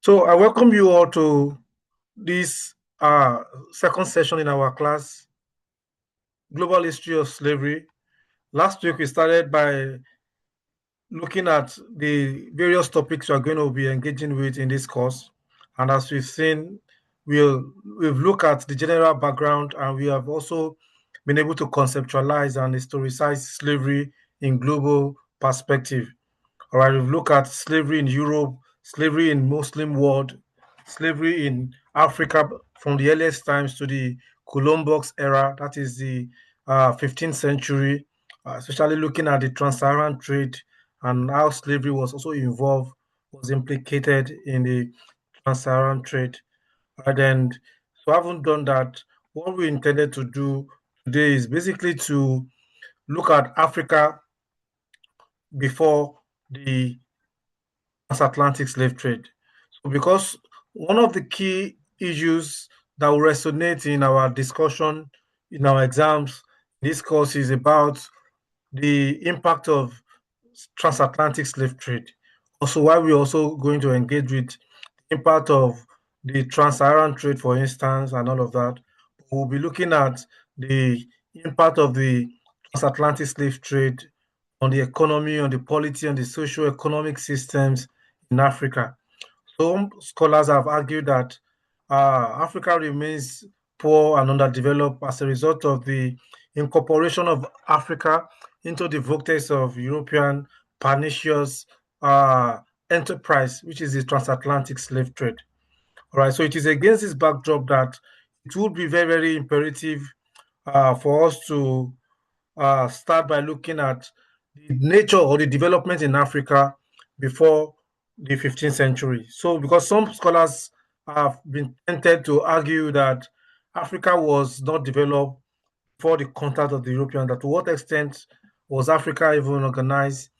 So I welcome you all to this second session in our class, Global History of Slavery. Last week we started by looking at the various topics we are going to be engaging with in this course. And as we've seen, we've looked at the general background, and we have also been able to conceptualize and historicize slavery in global perspective. All right, we've looked at slavery in Europe, slavery in Muslim world, slavery in Africa from the earliest times to the Columbus era, that is the 15th century, especially looking at the trans-Saharan trade and how slavery was also involved, was implicated in the trans-Saharan trade. And so having done that, what we intended to do today is basically to look at Africa before the transatlantic slave trade. So, because one of the key issues that will resonate in our discussion, in our exams, this course is about the impact of transatlantic slave trade. Also, why we're also going to engage with the impact of the trans-Saharan trade, for instance, and all of that. We'll be looking at the impact of the transatlantic slave trade on the economy, on the polity, on the socio-economic systems in Africa. Some scholars have argued that Africa remains poor and underdeveloped as a result of the incorporation of Africa into the vortex of European pernicious uh, enterprise, which is the transatlantic slave trade. All right, so it is against this backdrop that it would be very, very imperative for us to start by looking at the nature or the development in Africa before the 15th century. So, because some scholars have been tempted to argue that Africa was not developed before the contact of the Europeans, that to what extent was Africa even organized,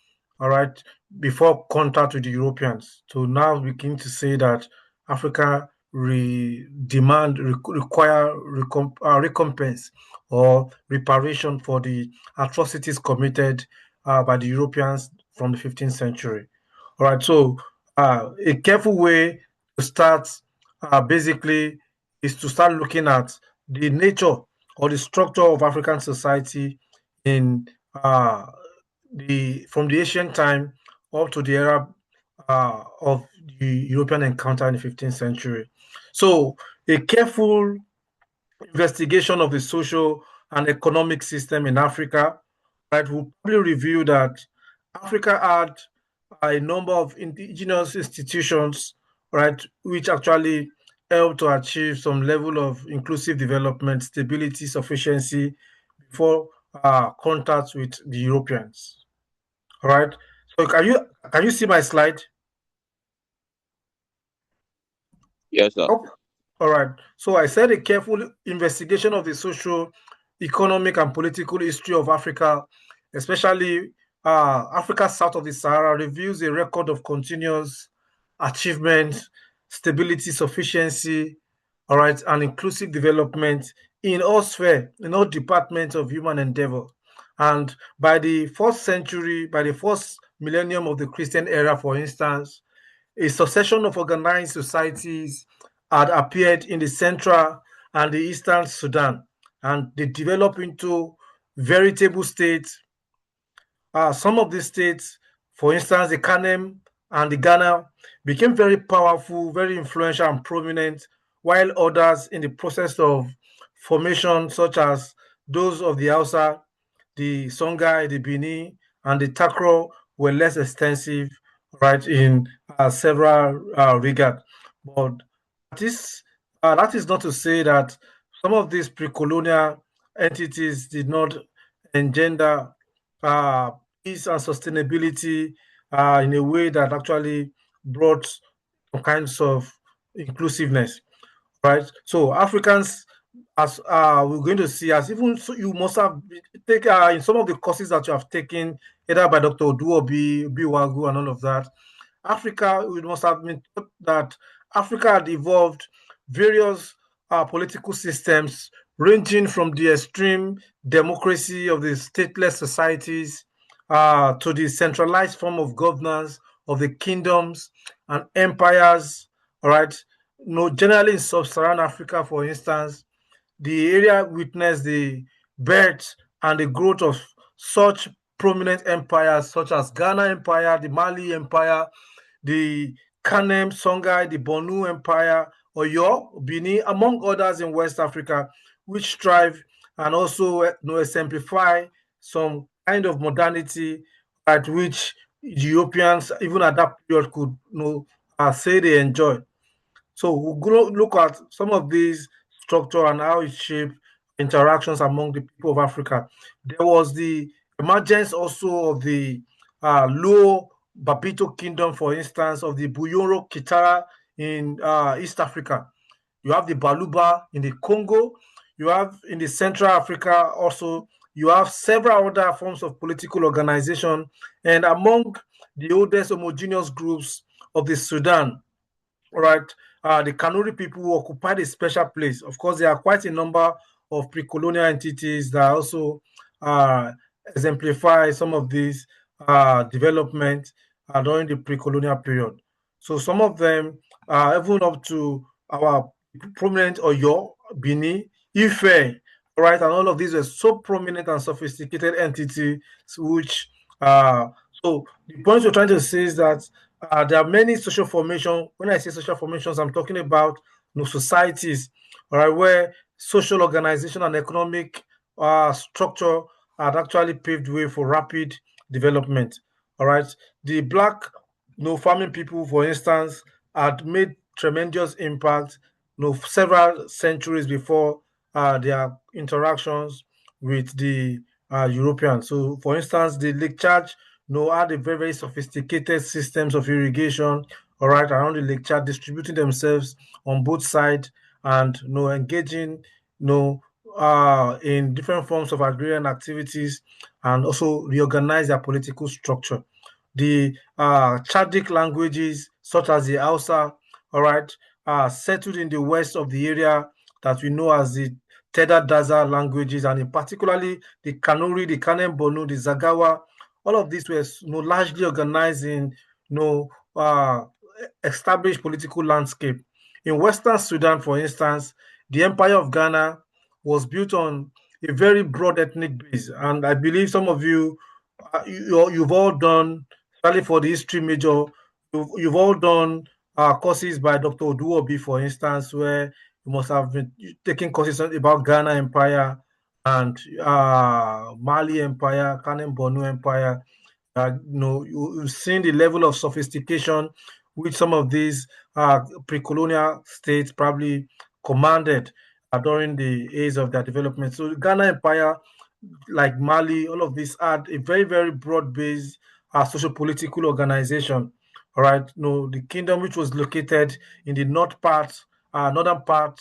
all right, before contact with the Europeans? To now begin to say that Africa require recompense or reparation for the atrocities committed by the Europeans from the 15th century. All right, so a careful way to start basically is to start looking at the nature or the structure of African society in the from the ancient time up to the era of the European encounter in the 15th century. So, a careful investigation of the social and economic system in Africa, right, will probably reveal that Africa had a number of indigenous institutions, right, which actually helped to achieve some level of inclusive development, stability, sufficiency before contact with the Europeans. All right. So can you see my slide? Yes, sir. Oh, all right. So I said a careful investigation of the social, economic, and political history of Africa, especially Africa south of the Sahara, reveals a record of continuous achievement, stability, sufficiency, all right, and inclusive development in all spheres, in all departments of human endeavor. And by the first century, by the first millennium of the Christian era, for instance, a succession of organized societies had appeared in the central and the eastern Sudan, and they developed into veritable states. Some of these states, for instance, the Kanem and the Ghana, became very powerful, very influential, and prominent, while others in the process of formation, such as those of the Hausa, the Songhai, the Bini, and the Takro, were less extensive, right, in several regards. But this, that is not to say that some of these pre-colonial entities did not engender uh, peace and sustainability in a way that actually brought some kinds of inclusiveness, right? So Africans, as we're going to see, as even so you must have taken in some of the courses that you have taken, either by Dr. Oduobi, Biwagu, and all of that. Africa, we must have been taught that Africa had evolved various political systems, ranging from the extreme democracy of the stateless societies to the centralized form of governance of the kingdoms and empires, All right. Generally in sub-Saharan Africa, for instance, the area witnessed the birth and the growth of such prominent empires such as Ghana Empire, the Mali Empire, the Kanem, Songhai, the Bonu Empire, Oyo, Bini, among others in West Africa, which strive and also exemplify some kind of modernity at which Europeans, even at that period, could say they enjoy. So we'll look at some of these structure and how it shaped interactions among the people of Africa. There was the emergence also of the Low Babito Kingdom, for instance, of the Buyoro Kitara in East Africa. You have the Baluba in the Congo. You have in the Central Africa also. You have several other forms of political organization, and among the oldest homogeneous groups of the Sudan, right? The Kanuri people who occupied a special place. Of course, there are quite a number of pre-colonial entities that also uh, exemplify some of these development during the pre-colonial period. So some of them, even up to our prominent Oyo, Bini, Ife, right, and all of these were so prominent and sophisticated entities, which so the point we're trying to say is that there are many social formation. When I say social formations, I'm talking about societies, all right, where social organization and economic structure had actually paved way for rapid development. All right, the black farming people, for instance, had made tremendous impact several centuries before their interactions with the Europeans. So, for instance, the Lake Chad had a very, very sophisticated systems of irrigation, all right, around the Lake Chad, distributing themselves on both sides and engaging in different forms of agrarian activities and also reorganize their political structure. The Chadic languages, such as the Hausa, all right, settled in the west of the area that we know as the Teda Daza languages, and in particularly the Kanuri, the Kanem Bonu, the Zagawa. All of these were largely organized in established political landscape. In Western Sudan, for instance, the Empire of Ghana was built on a very broad ethnic base, and I believe some of you, you've all done, especially for the history major, you've all done courses by Dr. Oduobi, for instance, where you must have been taking courses about Ghana Empire and Mali Empire, Kanem Bonu Empire. You've seen the level of sophistication which some of these pre-colonial states probably commanded during the age of their development. So the Ghana Empire, like Mali, all of these had a very, very broad-based socio-political organization. All right, the kingdom which was located in the northern part,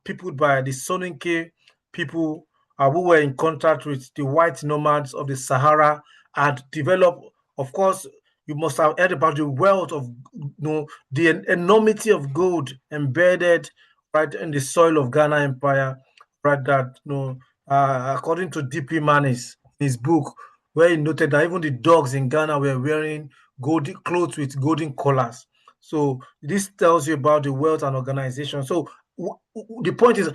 peopled by the Soninke people who were in contact with the white nomads of the Sahara, had developed. Of course, you must have heard about the wealth of, the enormity of gold embedded right in the soil of Ghana Empire, right? That according to D.P. Manis, his book, where he noted that even the dogs in Ghana were wearing gold clothes with golden collars. So this tells you about the wealth and organization. So the point is,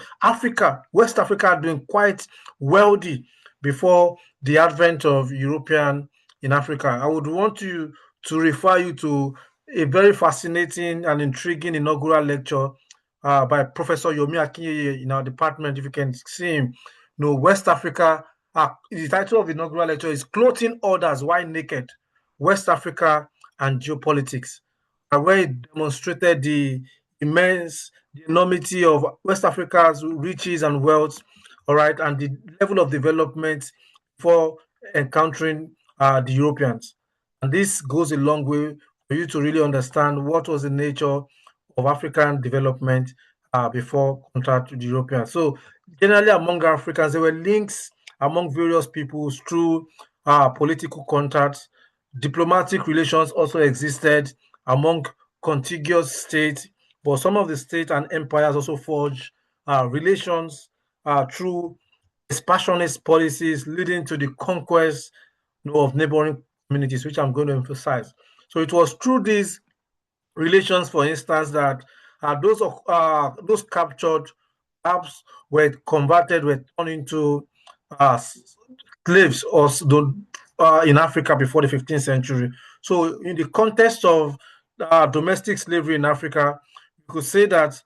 West Africa had been quite wealthy before the advent of European in Africa. I would want to refer you to a very fascinating and intriguing inaugural lecture by Professor Yomi Akinyeye in our department. If you can see him, West Africa. The title of the inaugural lecture is "Clothing Orders Why Naked: West Africa and Geopolitics," where he demonstrated the the enormity of West Africa's riches and wealth, all right, and the level of development for encountering the Europeans. And this goes a long way for you to really understand what was the nature of African development before contact with the Europeans. So, generally, among Africans, there were links among various peoples through political contacts. Diplomatic relations also existed among contiguous states, but some of the states and empires also forged relations through expansionist policies leading to the conquest of neighboring communities, which I'm going to emphasize. So it was through these relations, for instance, that those captured perhaps were converted, were turned into slaves or in Africa before the 15th century. So, in the context of domestic slavery in Africa, you could say that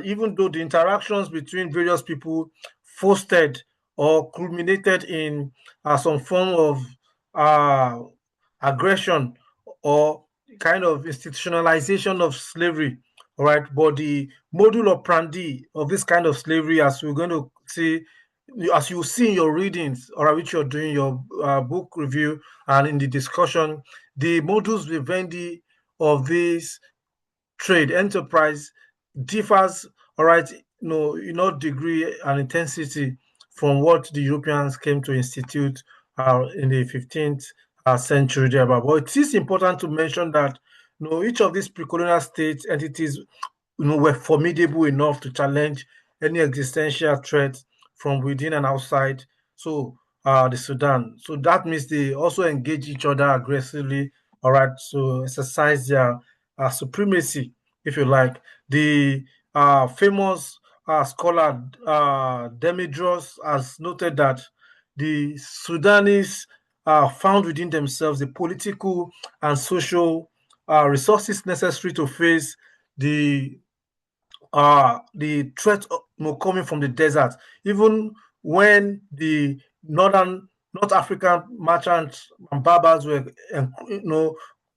even though the interactions between various people fostered or culminated in some form of uh, aggression or kind of institutionalization of slavery, all right, but the module operandi of this kind of slavery, as we're going to see, as you see in your readings, or which you're doing your book review and in the discussion, the modus vivendi of this trade enterprise differs, all right, degree and intensity from what the Europeans came to institute in the 15th century thereabout. But it is important to mention that each of these pre-colonial state entities were formidable enough to challenge any existential threat from within and outside. So the Sudan. So that means they also engage each other aggressively, all right, to exercise their supremacy, if you like. The famous scholar Demetrius has noted that the Sudanese found within themselves the political and social resources necessary to face the threat coming from the desert, even when the North African merchants and barbers were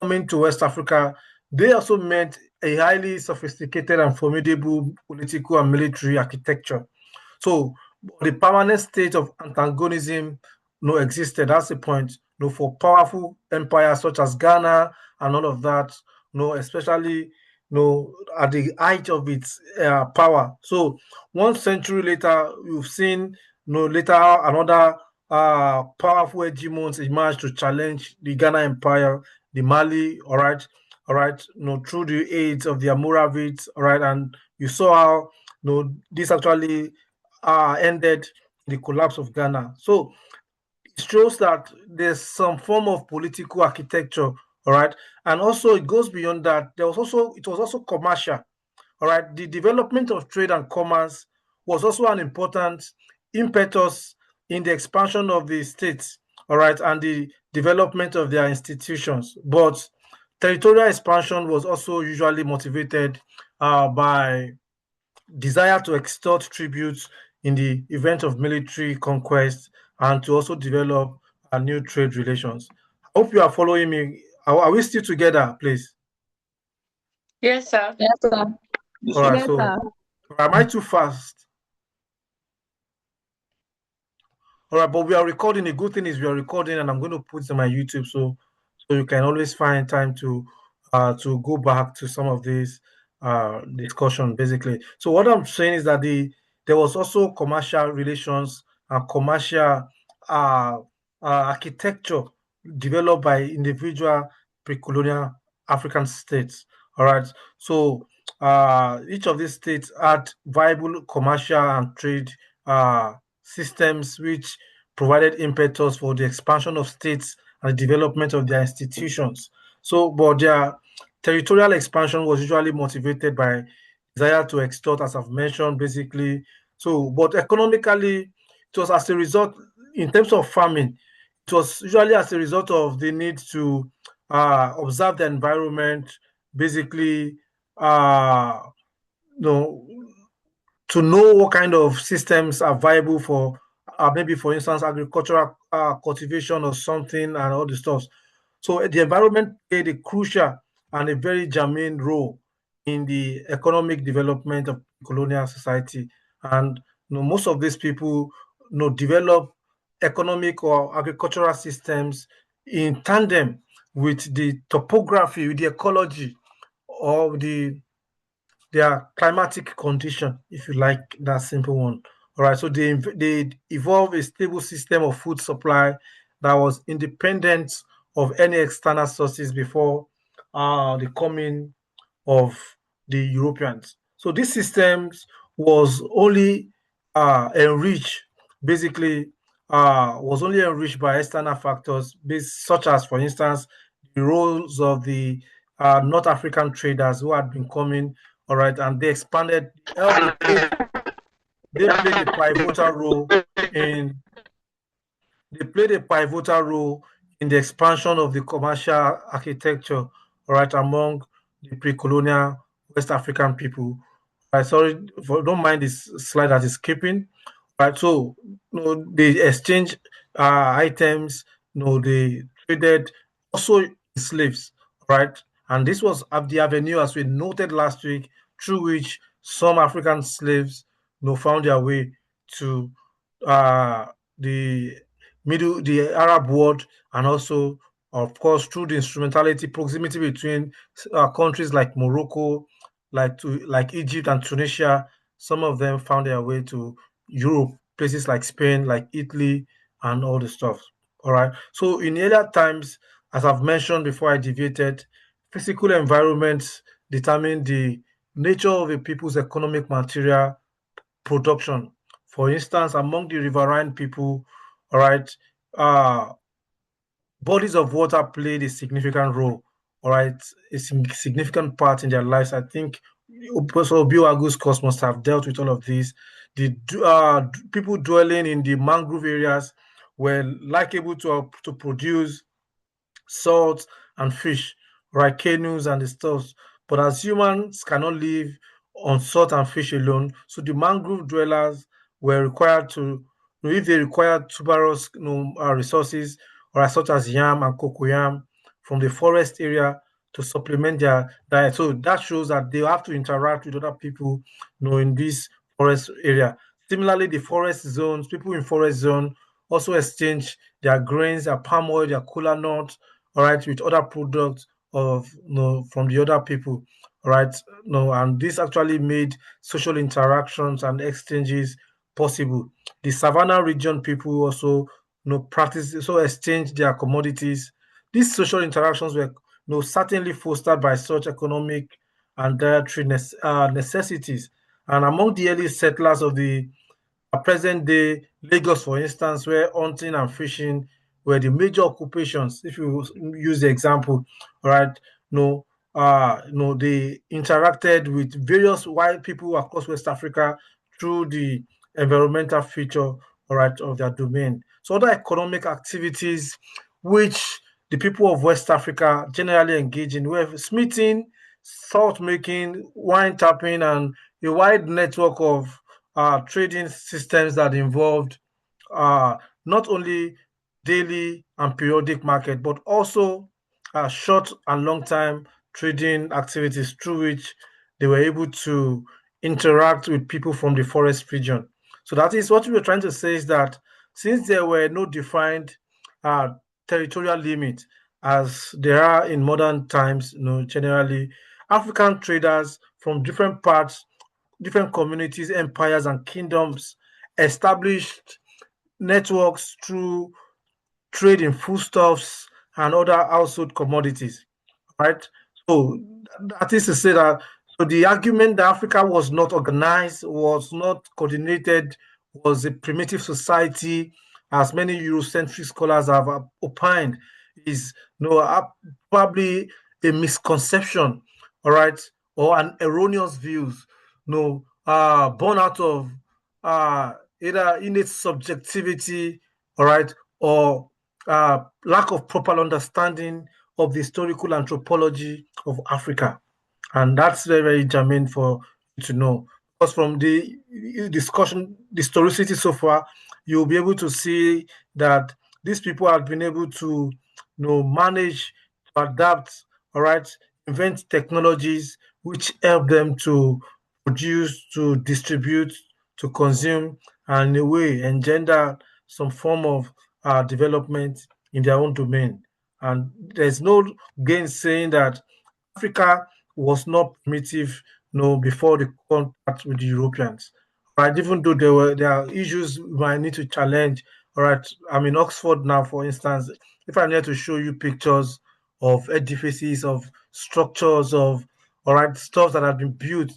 coming to West Africa, they also meant a highly sophisticated and formidable political and military architecture. So the permanent state of antagonism existed. That's the point. For powerful empires such as Ghana and all of that, especially at the height of its power. So 1 century later, you've seen later another powerful hegemons emerge to challenge the Ghana Empire, the Mali, all right, through the aids of the Almoravids, all right, and you saw how this actually ended the collapse of Ghana. So it shows that there's some form of political architecture, all right, and also it goes beyond that. It was also commercial, all right. The development of trade and commerce was also an important impetus in the expansion of the states, all right, and the development of their institutions. But territorial expansion was also usually motivated by desire to extort tributes in the event of military conquest and to also develop new trade relations. I hope you are following me. Are we still together, please? Yes, sir. Yes, sir. All right, Yes, so sir. am I too fast? All right, but we are recording. The good thing is we are recording, and I'm going to put it on my YouTube, so you can always find time to go back to some of these discussion. Basically, so what I'm saying is that there was also commercial relations and commercial uh, architecture developed by individual pre-colonial African states. All right, so each of these states had viable commercial and trade systems which provided impetus for the expansion of states and the development of their institutions. So, but their territorial expansion was usually motivated by desire to extort, as I've mentioned, basically. So, but economically, it was as a result, in terms of farming, it was usually as a result of the need to observe the environment, basically, uh, you know, to know what kind of systems are viable for maybe for instance agricultural cultivation or something and all the stuff. So the environment played a crucial and a very germane role in the economic development of colonial society. And most of these people develop economic or agricultural systems in tandem with the topography, with the ecology of their climatic condition, if you like that simple one. All right, so they evolve a stable system of food supply that was independent of any external sources before the coming of the Europeans. So this systems was only enriched, basically, was only enriched by external factors, such as, for instance, the roles of the North African traders who had been coming, all right, and they expanded, they played a pivotal role in they played a pivotal role in the expansion of the commercial architecture, all right, among the pre-colonial West African people. Sorry, don't mind this slide that is skipping. Right, so they exchange items, they traded also in slaves, right? And this was the avenue, as we noted last week, through which some African slaves found their way to uh, the the Arab world, and also, of course, through the instrumentality, proximity between countries like Morocco, like Egypt and Tunisia. Some of them found their way to Europe, places like Spain, like Italy, and all the stuff. All right. So in earlier times, as I've mentioned before, I deviated, physical environments determine the nature of a people's economic material production. For instance, among the riverine people, all right, uh, bodies of water played a significant role, all right, a significant part in their lives. I think Professor Bill Agus must have dealt with all of these. The people dwelling in the mangrove areas were likely to produce salt and fish, right, canoes and the stuff. But as humans cannot live on salt and fish alone, so the mangrove dwellers were required to, if they required tuberous resources, or such as yam and cocoyam from the forest area to supplement their diet. So that shows that they have to interact with other people, in this forest area. Similarly, the forest zones, people in forest zone also exchange their grains, their palm oil, their kola nut, all right, with other products of from the other people, all right, and this actually made social interactions and exchanges possible. The savannah region people also practice, so exchange their commodities. These social interactions were certainly fostered by such economic and dietary necessities. And among the early settlers of the present day Lagos, for instance, where hunting and fishing were the major occupations. If you use the example, all right, they interacted with various white people across West Africa through the environmental feature, all right, of their domain. So other economic activities which the people of West Africa generally engage in were smithing, salt making, wine tapping, and a wide network of trading systems that involved uh, not only daily and periodic market, but also short and long time trading activities through which they were able to interact with people from the forest region. So that is what we were trying to say, is that since there were no defined uh, territorial limit as there are in modern times, generally African traders from different parts, different communities, empires, and kingdoms established networks through trade in foodstuffs and other household commodities, right? So that is to say that, so the argument that Africa was not organized, was not coordinated, was a primitive society, as many Eurocentric scholars have opined, is probably a misconception, all right, or an erroneous views, born out of uh, either innate subjectivity, all right, or lack of proper understanding of the historical anthropology of Africa. And that's very, very germane for you to know. Because from the discussion, the historicity so far, you'll be able to see that these people have been able to manage, to adapt, all right, invent technologies which help them to produce, to distribute, to consume, and in a way engender some form of development in their own domain. And there's no gainsaying that Africa was not primitive, before the contact with the Europeans. Right, even though there are issues we might need to challenge. All right, I'm in Oxford now, for instance. If I'm here to show you pictures of edifices, of structures, of all right stuff that have been built.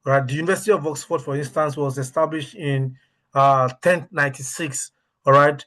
All right, the University of Oxford, for instance, was established in 1096. All right,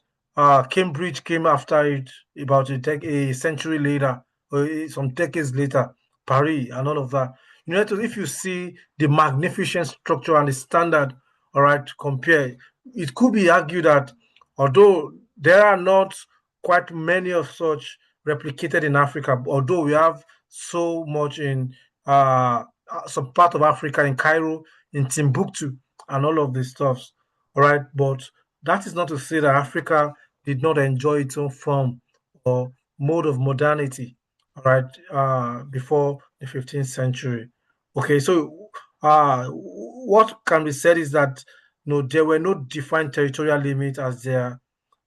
Cambridge came after it about a century later, or some decades later. Paris, and all of that. If you see the magnificent structure and the standard, all right, compare, it could be argued that although there are not quite many of such replicated in Africa, although we have so much in some part of Africa, in Cairo, in Timbuktu, and all of these stuffs, all right, but that is not to say that Africa did not enjoy its own form or mode of modernity, all right, before the 15th century. Okay, so what can be said is that there were no defined territorial limits as there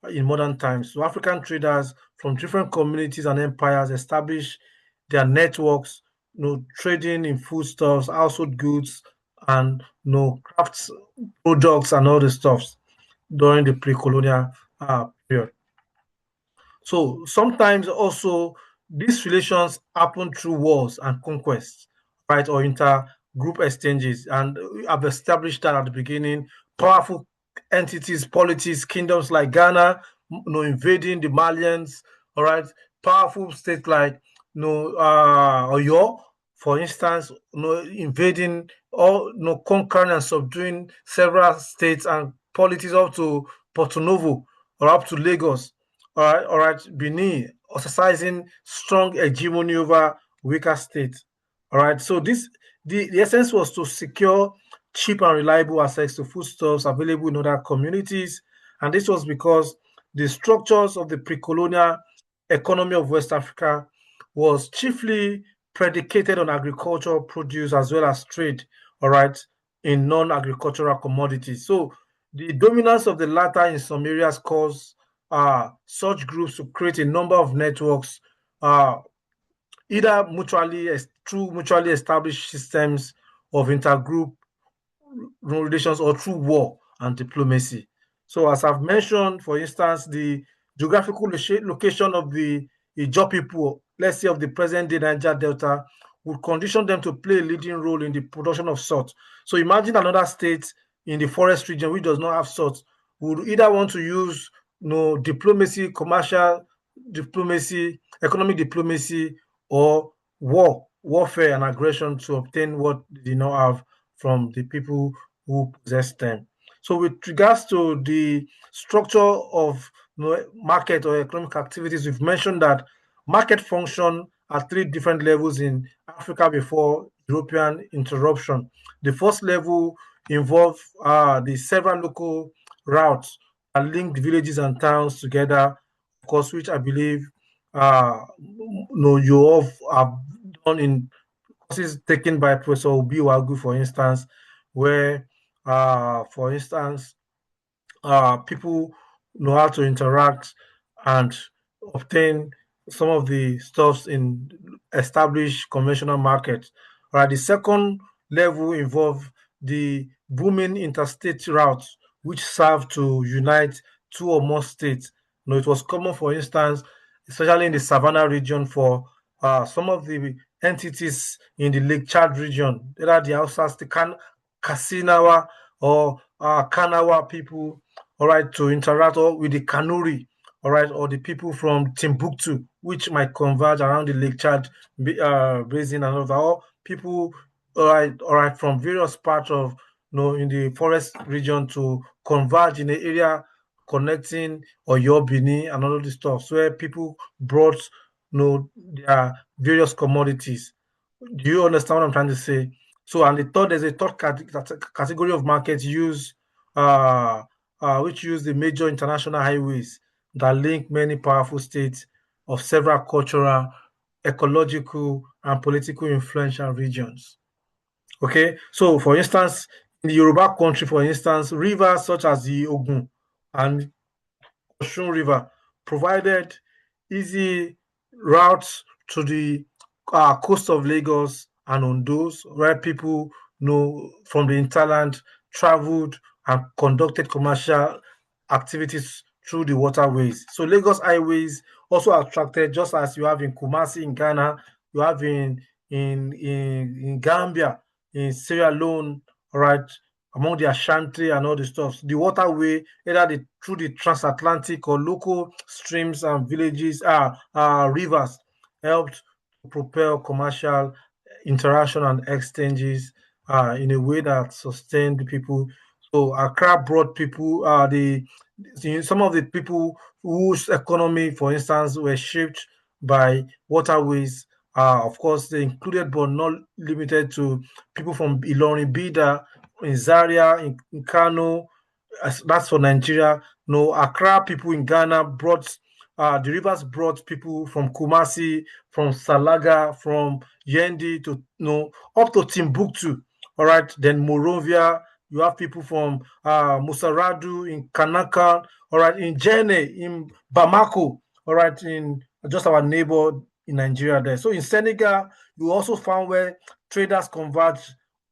in modern times. So African traders from different communities and empires established their networks, trading in foodstuffs, household goods, and crafts products and all the stuffs during the pre-colonial period. So sometimes also these relations happen through wars and conquests, right, or inter-group exchanges. And I've established that at the beginning. Powerful entities, polities, kingdoms like Ghana, invading the Malians, all right. Powerful states like Oyo, for instance, invading or conquering and subduing several states and polities up to Porto Novo or up to Lagos. All right, Benin exercising strong hegemony over weaker states. All right, so the essence was to secure cheap and reliable access to foodstuffs available in other communities, and this was because the structures of the pre-colonial economy of West Africa was chiefly predicated on agricultural produce as well as trade. All right, in non-agricultural commodities. So the dominance of the latter in some areas caused such groups to create a number of networks, uh, either through mutually established systems of intergroup relations or through war and diplomacy. So, as I've mentioned, for instance, the geographical location of the Ijaw people, let's say of the present day Niger Delta, would condition them to play a leading role in the production of salt. So, imagine another state in the forest region which does not have salt would either want to use diplomacy, commercial diplomacy, economic diplomacy, or warfare and aggression to obtain what they did not have from the people who possess them. So, with regards to the structure of market or economic activities, we've mentioned that market function at three different levels in Africa before European interruption. The first level involved the several local routes that linked villages and towns together, of course, which I believe you all have done in courses taken by Professor Obi Wagu, for instance, where, for instance, people know how to interact and obtain some of the stuffs in established conventional markets. Right. The second level involve the booming interstate routes, which serve to unite two or more states. It was common, for instance, especially in the Savannah region, for some of the entities in the Lake Chad region, either the Hausas, the Kasinawa or Kanawa people, all right, to interact or with the Kanuri, all right, or the people from Timbuktu, which might converge around the Lake Chad basin and all that, or people, all right, from various parts of, in the forest region to converge in the area connecting Oyo, Benin, and all of this stuff, so where people brought, their various commodities. Do you understand what I'm trying to say? So, and there's a third category of markets uh, which use the major international highways that link many powerful states of several cultural, ecological, and political influential regions. Okay, so for instance, in the Yoruba country, for instance, rivers such as the Ogun and Osun River provided easy routes to the coast of Lagos and Ondos, where people from the hinterland traveled and conducted commercial activities through the waterways. So Lagos highways also attracted, just as you have in Kumasi in Ghana, you have in Gambia, in Sierra Leone, right, among the Ashanti and all the stuff. The waterway, either through the transatlantic or local streams and villages, rivers, helped to propel commercial interaction and exchanges in a way that sustained the people. So Accra brought people, some of the people whose economy, for instance, were shaped by waterways. Of course, they included but not limited to people from Ilorin, Bida, in Zaria, in Kano. That's for Nigeria. No, Accra people in Ghana brought the rivers brought people from Kumasi, from Salaga, from Yendi to up to Timbuktu. All right, then Morovia. You have people from Musaradu in Kanaka. All right, in Jene, in Bamako. All right, in just our neighbor in Nigeria there. So in Senegal, you also found where traders converge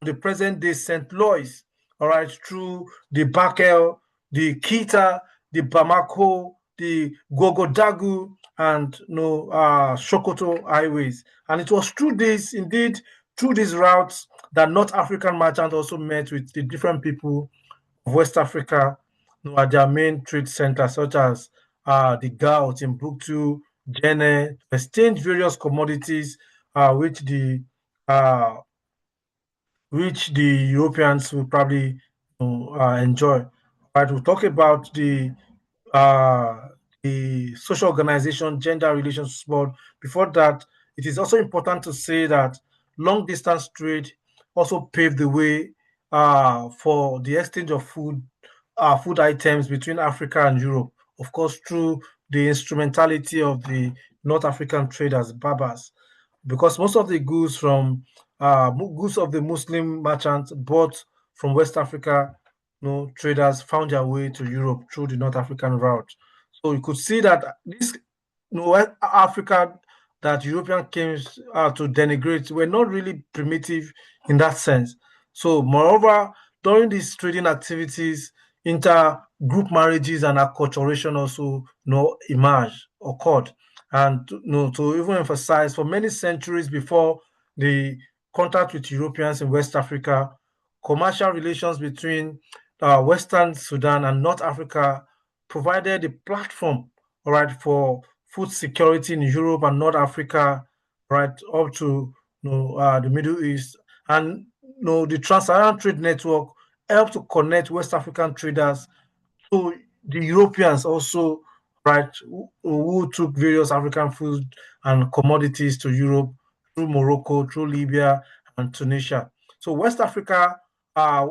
to the present day St. Louis. All right, through the Bakel, the Kita, the Bamako, the Gogodagu, and Sokoto highways. And it was through this, indeed, through these routes that North African merchants also met with the different people of West Africa at their main trade centers, such as the Gao, Timbuktu, Jene, to exchange various commodities which uh, the Europeans will probably enjoy. But we'll talk about uh, the social organization, gender relations board. Before that, it is also important to say that long distance trade also paved the way for the exchange of food items between Africa and Europe. Of course, through the instrumentality of the North African traders, Berbers, because most of the goods of the Muslim merchants bought from West Africa, traders found their way to Europe through the North African route. So you could see that this West Africa that European came to denigrate were not really primitive in that sense. So moreover, during these trading activities, inter-group marriages and acculturation also emerged, occurred. And to even emphasize, for many centuries before the contact with Europeans in West Africa, commercial relations between Western Sudan and North Africa provided a platform, all right, for food security in Europe and North Africa, right, up to the Middle East. And the Trans-Saharan Trade Network helped to connect West African traders to the Europeans also, right, who took various African food and commodities to Europe through Morocco, through Libya and Tunisia. So West Africa,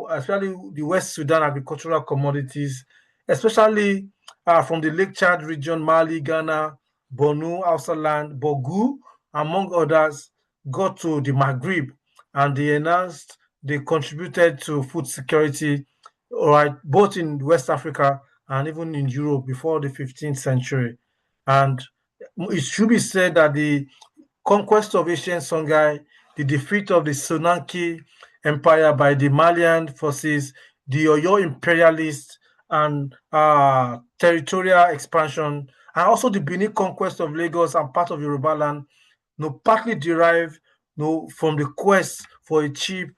especially the West Sudan agricultural commodities, especially from the Lake Chad region, Mali, Ghana, Borno, Hausa land, Bogu, among others, got to the Maghreb, and they contributed to food security, all right, both in West Africa and even in Europe before the 15th century. And it should be said that the conquest of ancient Songhai, the defeat of the Sonanke Empire by the Malian forces, the Oyo imperialists, and territorial expansion, and also the Benin conquest of Lagos and part of Yoruba land, partly derived from the quest for a cheap,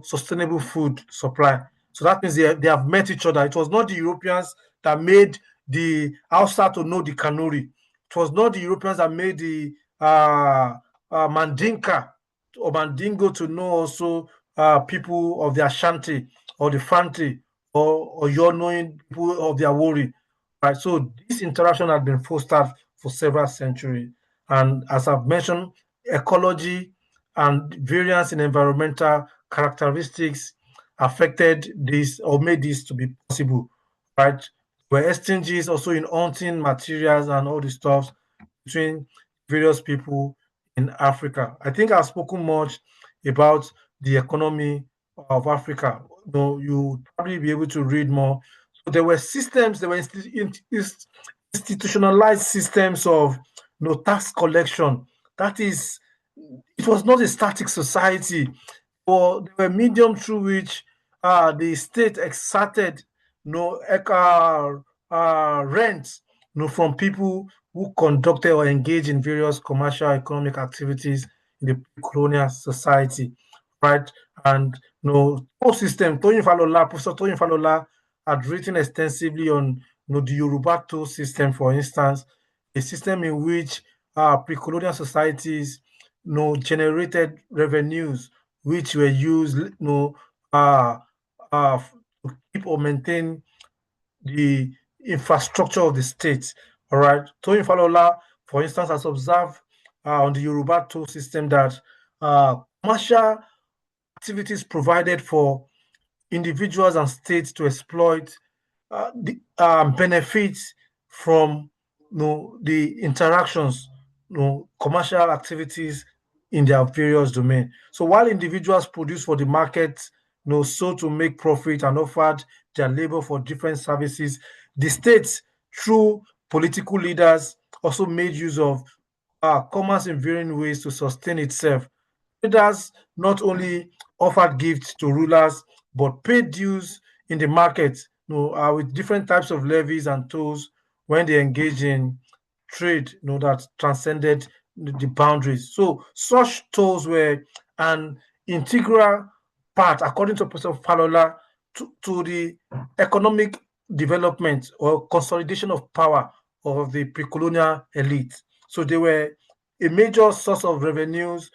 sustainable food supply. So that means they have met each other. It was not the Europeans that made the Hausa to know the Kanuri. It was not the Europeans that made the Mandinka or Mandingo to know also people of the Ashanti or the Fanti or your knowing people of the Awori. Right. So this interaction has been fostered for several centuries. And as I've mentioned, ecology and variance in environmental characteristics affected this or made this to be possible, right? Where exchanges also in hunting materials and all the stuff between various people in Africa. I think I've spoken much about the economy of Africa. You probably be able to read more. So there were systems, there were institutionalized systems of tax collection. That is, it was not a static society, but there were medium through which the state exerted rent from people who conducted or engaged in various commercial economic activities in the colonial society, right? And whole system, Professor Toyin Falola had written extensively on the Yoruba toll system, for instance, a system in which pre-colonial societies generated revenues which were used uh, to keep or maintain the infrastructure of the state. All right. Toyin Falola, for instance, has observed on the Yoruba toll system that commercial activities provided for individuals and states to exploit the benefits from the interactions, commercial activities in their various domains. So while individuals produce for the market, so to make profit and offered their labor for different services, the states, through political leaders, also made use of commerce in varying ways to sustain itself. Traders not only offered gifts to rulers but paid dues in the market, with different types of levies and tolls when they engage in trade, that transcended the boundaries. So such tolls were an integral part, according to Professor Falola, to the economic development or consolidation of power of the pre-colonial elite. So they were a major source of revenues,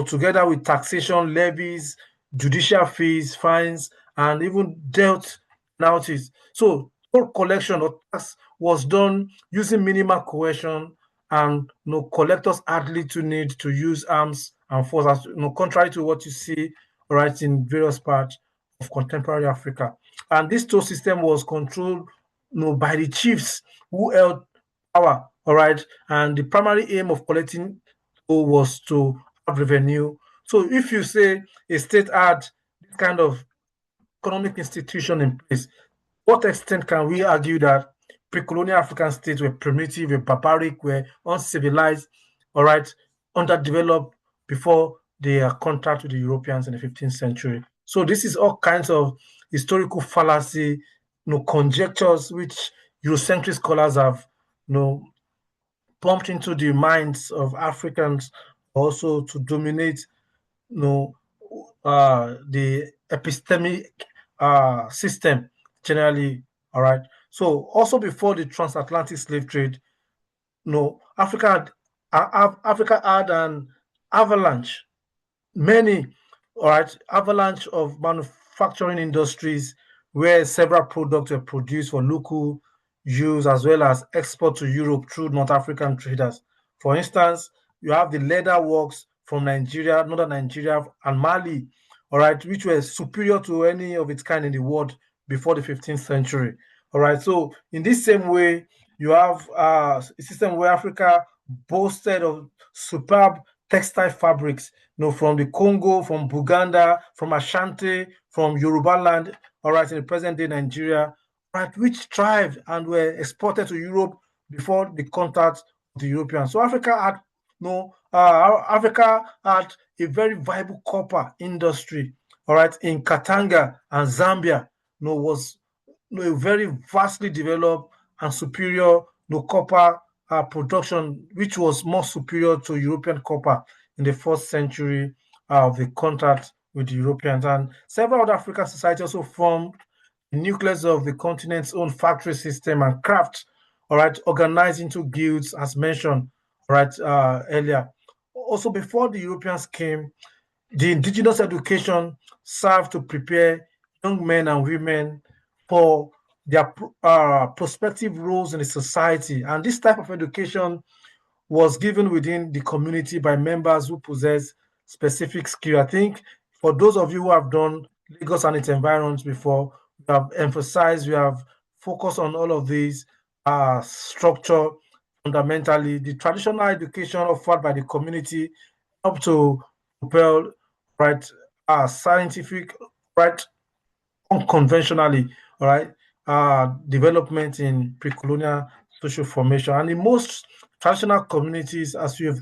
together with taxation, levies, judicial fees, fines, and even debt penalties. So toll collection or tax was done using minimal coercion, and collectors hardly to need to use arms and force, as contrary to what you see right in various parts of contemporary Africa. And this toll system was controlled by the chiefs who held power, all right, and the primary aim of collecting toll was to have revenue. So if you say a state had this kind of economic institution in place, what extent can we argue that pre-colonial African states were primitive, were barbaric, were uncivilized, all right, underdeveloped before their contact with the Europeans in the 15th century? So this is all kinds of historical fallacy, conjectures which Eurocentric scholars have, pumped into the minds of Africans, also to dominate, the epistemic system generally. All right. So also before the transatlantic slave trade, Africa had an avalanche, many, all right, avalanche of manufacturing industries where several products were produced for local use as well as export to Europe through North African traders. For instance, you have the leather works from Nigeria, northern Nigeria, and Mali, all right, which were superior to any of its kind in the world before the 15th century. All right, so in this same way, you have a system where Africa boasted of superb textile fabrics, from the Congo, from Buganda, from Ashanti, from Yoruba land, all right, in the present day Nigeria, right, which thrived and were exported to Europe before the contact of the Europeans. So Africa had a very viable copper industry, all right, in Katanga and Zambia, was a very vastly developed and superior copper production, which was more superior to European copper in the first century of the contact with the Europeans. And several other African societies also formed the nucleus of the continent's own factory system and craft, all right, organized into guilds, as mentioned, all right, earlier. Also, before the Europeans came, the indigenous education served to prepare young men and women for their prospective roles in the society. And this type of education was given within the community by members who possess specific skill. I think for those of you who have done Lagos and its environs before, we have emphasized, we have focused on all of these structure fundamentally. The traditional education offered by the community up to propel right scientific, right, unconventionally, all right, development in pre-colonial social formation. And in most traditional communities, as we have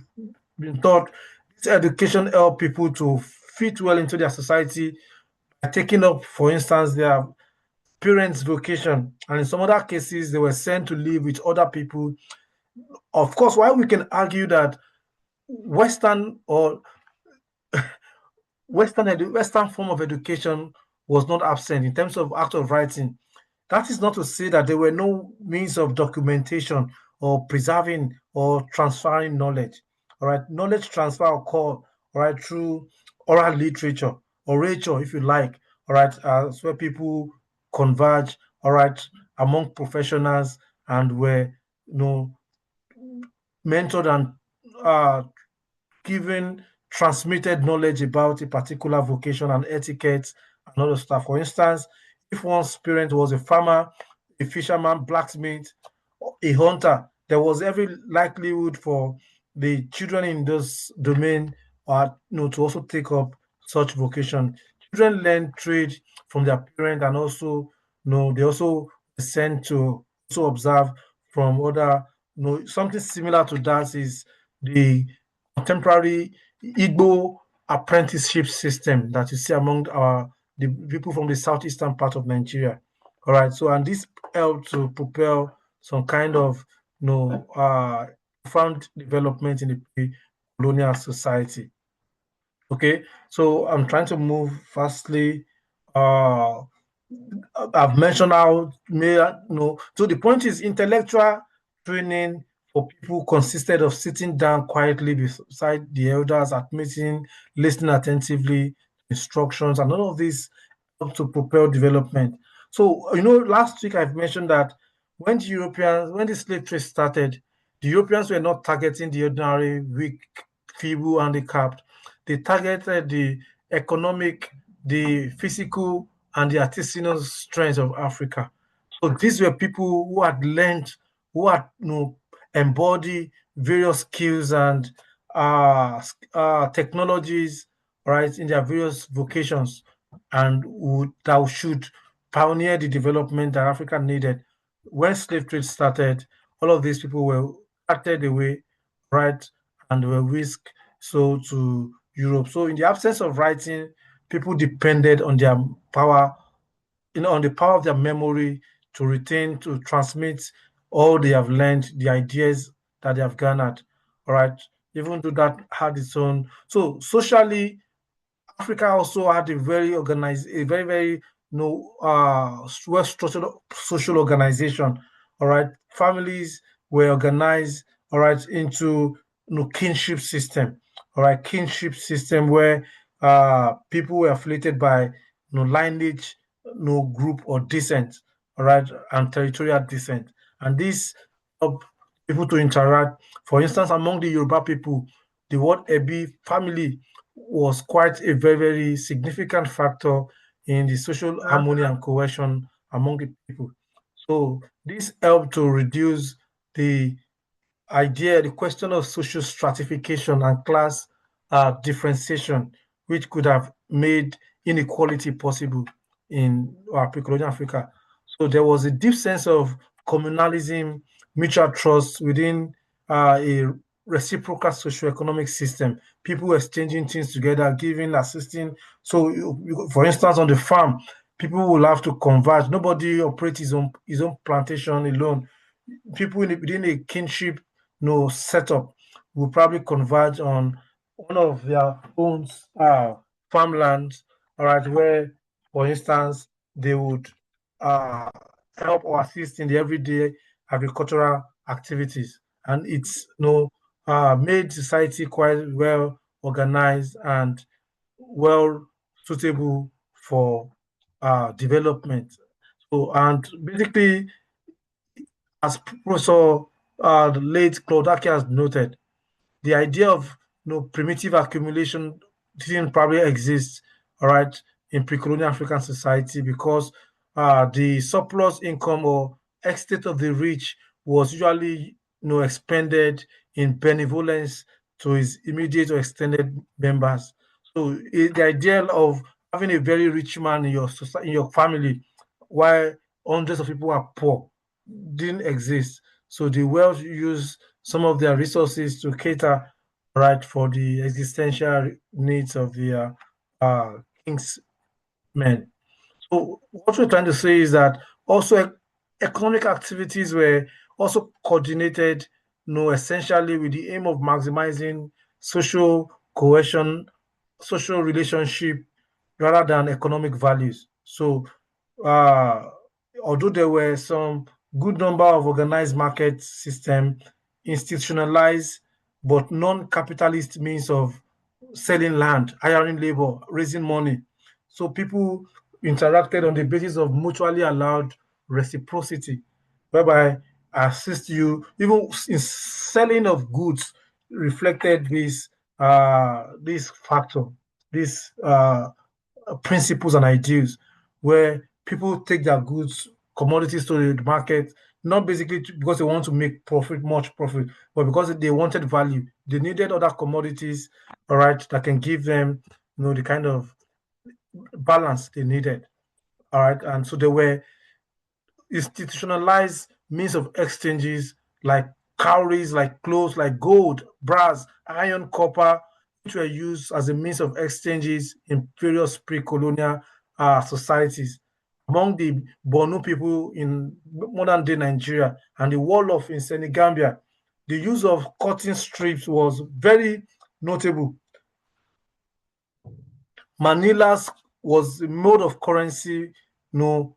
been taught, this education help people to fit well into their society by taking up, for instance, their parents' vocation. And in some other cases, they were sent to live with other people. Of course, while we can argue that Western or Western form of education was not absent in terms of act of writing, that is not to say that there were no means of documentation or preserving or transferring knowledge. All right, knowledge transfer occur, all right, through oral literature, orature, if you like. All right, it's where people converge, all right, among professionals and were, mentored and given transmitted knowledge about a particular vocation and etiquette and other stuff. For instance, if one's parent was a farmer, a fisherman, blacksmith, a hunter, there was every likelihood for the children in this domain to also take up such vocation. Children learn trade from their parent and also they also sent to also observe from other something similar to that is the contemporary Igbo apprenticeship system that you see among the people from the southeastern part of Nigeria. All right, so and this helped to propel some kind of profound development in the pre-colonial society. Okay, so I'm trying to move fastly. Uh, I've mentioned how so the point is intellectual training for people consisted of sitting down quietly beside the elders at meeting, listening attentively, instructions, and all of this help to propel development. So, last week I've mentioned that when the slave trade started, the Europeans were not targeting the ordinary, weak, feeble, handicapped. They targeted the economic, the physical, and the artisanal strengths of Africa. So these were people who had learned, who had embodied various skills and technologies, right, in their various vocations, and that should pioneer the development that Africa needed. When slave trade started, all of these people were carted away, right, and were whisked to Europe. So in the absence of writing, people depended on their power, on the power of their memory to retain, to transmit all they have learned, the ideas that they have garnered. All right. Even though that had its own. So socially, Africa also had a very, very well structured social organization. All right, families were organized, all right, into kinship system. All right, kinship system where people were affiliated by lineage, group or descent. All right, and territorial descent, and this help people to interact. For instance, among the Yoruba people, the word Ebi family was quite a very, very significant factor in the social harmony and cohesion among the people. So this helped to reduce the the question of social stratification and class differentiation, which could have made inequality possible in pre-colonial Africa. So there was a deep sense of communalism, mutual trust within a reciprocal socio-economic system. People exchanging things together, giving, assisting. So, for instance, on the farm, people will have to converge. Nobody operates his own plantation alone. People within a kinship setup will probably converge on one of their own farmlands, all right, where, for instance, they would uh, help or assist in the everyday agricultural activities. And it's made society quite well organized and well suitable for development. So, and basically, as Professor the late Claude has noted, the idea of primitive accumulation didn't probably exist, all right, in pre-colonial African society because the surplus income or estate of the rich was usually expended in benevolence to his immediate or extended members. So the idea of having a very rich man in your society, in your family, while hundreds of people are poor, didn't exist. So the Welsh used some of their resources to cater right for the existential needs of the king's men. So what we're trying to say is that also economic activities were also coordinated, essentially with the aim of maximizing social cohesion, social relationship, rather than economic values. So uh, although there were some good number of organized market system institutionalized but non-capitalist means of selling land, hiring labor, raising money. So people interacted on the basis of mutually allowed reciprocity, whereby I assist you, even in selling of goods reflected this factor, this principles and ideals, where people take their goods, commodities to the market, not basically because they want to make profit, much profit, but because they wanted value. They needed other commodities, all right, that can give them, the kind of balance they needed, all right. And so they were institutionalized means of exchanges like cowries, like clothes, like gold, brass, iron, copper, which were used as a means of exchanges in various pre-colonial societies. Among the Borno people in modern day Nigeria and the Wolof in Senegambia, the use of cotton strips was very notable. Manilas was a mode of currency, and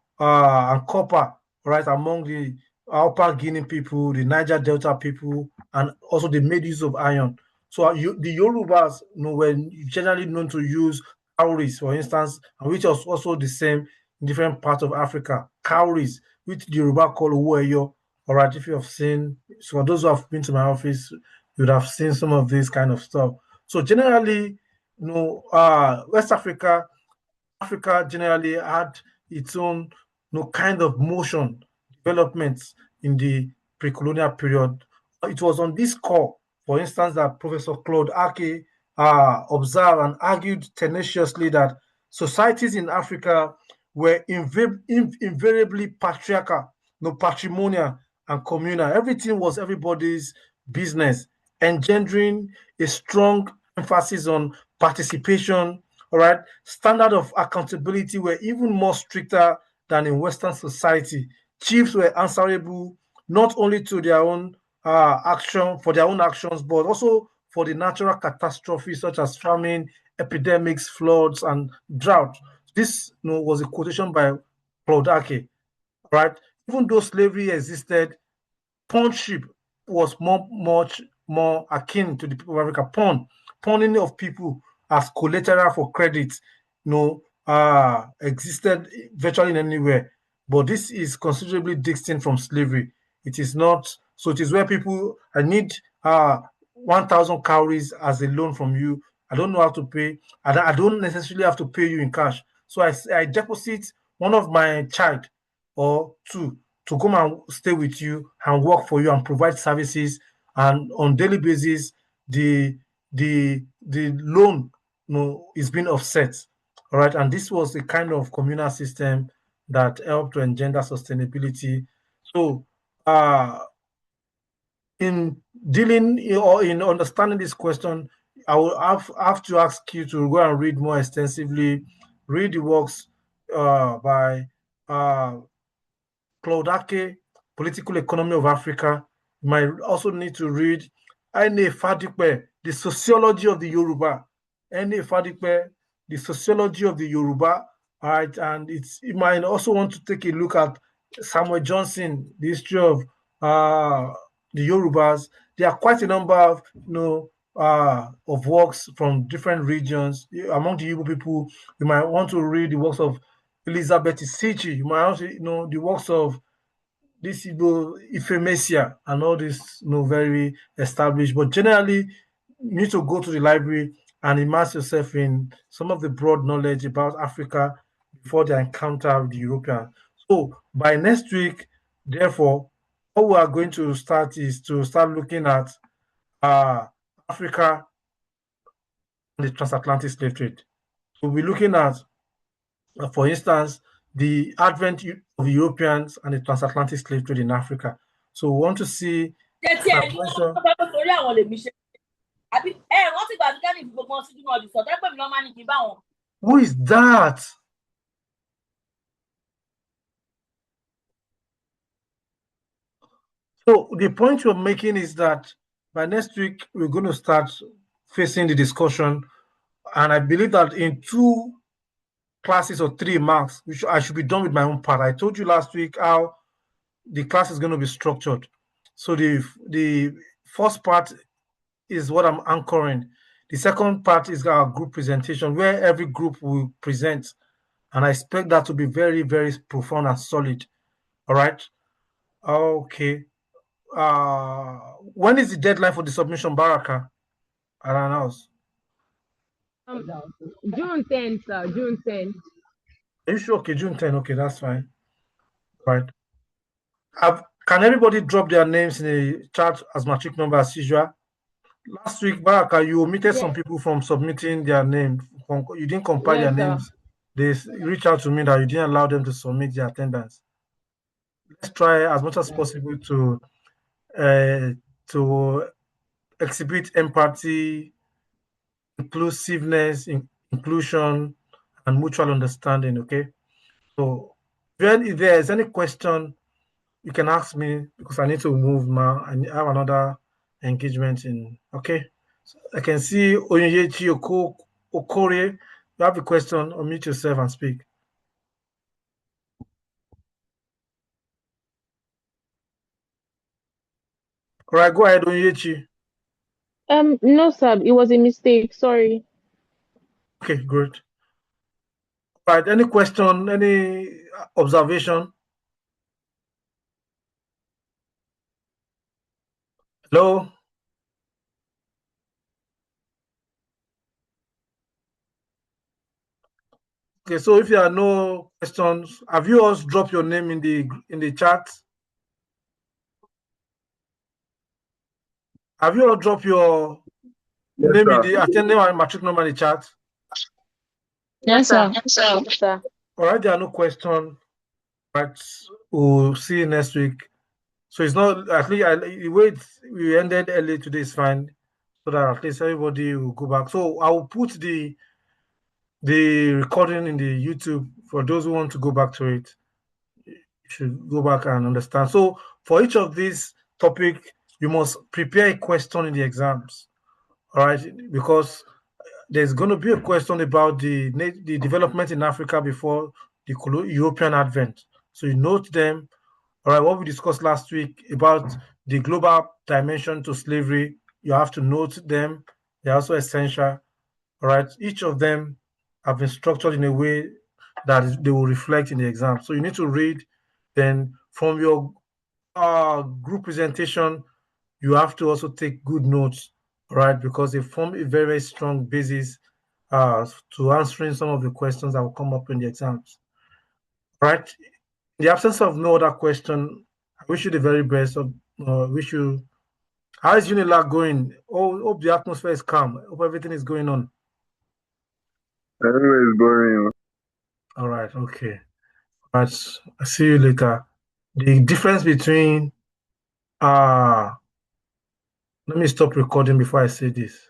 copper, right, among the Upper Guinea people, the Niger Delta people, and also they made use of iron. So the Yorubas, were generally known to use cowries, for instance, and which was also the same in different parts of Africa. Cowries, which the Yoruba call Uweyo. All right, if you have seen, so those who have been to my office, you would have seen some of this kind of stuff. So generally, West Africa generally had its own kind of motion developments in the pre-colonial period. It was on this core, for instance, that Professor Claude Ake observed and argued tenaciously that societies in Africa were invariably patriarchal, patrimonial, and communal. Everything was everybody's business, engendering a strong emphasis on participation. All right, standard of accountability were even more stricter than in Western society. Chiefs were answerable not only to their own action for their own actions, but also for the natural catastrophes such as famine, epidemics, floods, and drought. This was a quotation by Claude Ake, right? Even though slavery existed, pawnship was much more akin to the people of Africa. Pawning of people as collateral for credit, existed virtually in anywhere. But this is considerably distinct from slavery. It is not. So it is where people, I need 1,000 cowries as a loan from you. I don't know how to pay. I don't necessarily have to pay you in cash. So I deposit one of my child or two to come and stay with you and work for you and provide services, and on daily basis the loan is being offset. All right, and this was the kind of communal system that helped to engender sustainability. So in dealing or in understanding this question, I will have to ask you to go and read more extensively, read the works by Claude Ake, Political Economy of Africa. You might also need to read Aine Fadipe, The Sociology of the Yoruba. Aine Fadipe, The Sociology of the Yoruba. All right, and you might also want to take a look at Samuel Johnson, The History of the Yorubas. There are quite a number of works from different regions. Among the Yoruba people, you might want to read the works of Elizabeth Isichi. You might also know the works of this Igbo Ifemesia and all this, very established. But generally, you need to go to the library and immerse yourself in some of the broad knowledge about Africa before the encounter with the European. So by next week, therefore, what we are going to start is to start looking at uh, Africa and the transatlantic slave trade. So we're looking at, for instance, the advent of Europeans and the transatlantic slave trade in Africa. So we want to see who is that? So the point you're making is that by next week we're going to start facing the discussion, and I believe that in 2 classes or 3 marks, which I should be done with my own part. I told you last week how the class is going to be structured. So the first part is what I'm anchoring. The second part is our group presentation, where every group will present, and I expect that to be very, very profound and solid. All right. Okay. When is the deadline for the submission, Baraka? I'll announce. Um, June 10th, sir. June 10th. Are you sure? Okay, June 10. Okay, that's fine. Right. Can everybody drop their names in the chat as matric number as usual? Last week, Baraka, you omitted some Yes. people from submitting their name. You didn't compile their Yes, sir. names. They reached out to me that you didn't allow them to submit their attendance. Let's try as much as possible uh, to exhibit empathy, inclusiveness, inclusion, and mutual understanding. Okay. So, if there is any question, you can ask me because I need to move now. I have another engagement in. Okay. So I can see Onyechi Okore. You have a question, unmute yourself and speak. All right, go ahead, Onyechi. No, sir. It was a mistake. Sorry. Okay, great. All right, any question, any observation? Hello? Okay, so if there are no questions, have you all dropped your name in the chat? Have you all dropped your Yes, name in sir. the attending and matric number in the chat? Yes, sir. Yes, sir. All right, there are no questions. Right, we'll see you next week. So it's not at least the way we ended early today is fine, so that at least everybody will go back. So I will put the recording in the YouTube for those who want to go back to it. You should go back and understand. So for each of these topic, you must prepare a question in the exams. All right, because there's going to be a question about the development in Africa before the European advent. So you note them. All right, what we discussed last week about the global dimension to slavery, you have to note them. They're also essential. All right, each of them have been structured in a way that they will reflect in the exam. So you need to read. Then from your group presentation, you have to also take good notes, right? Because they form a very, very strong basis to answering some of the questions that will come up in the exams, right? In the absence of no other question, I wish you the very best. Wish you. How is Unilag going? Oh, hope the atmosphere is calm. Hope everything is going on. Anyway, it's going. All right. Okay. All right. I'll see you later. The difference between let me stop recording before I say this.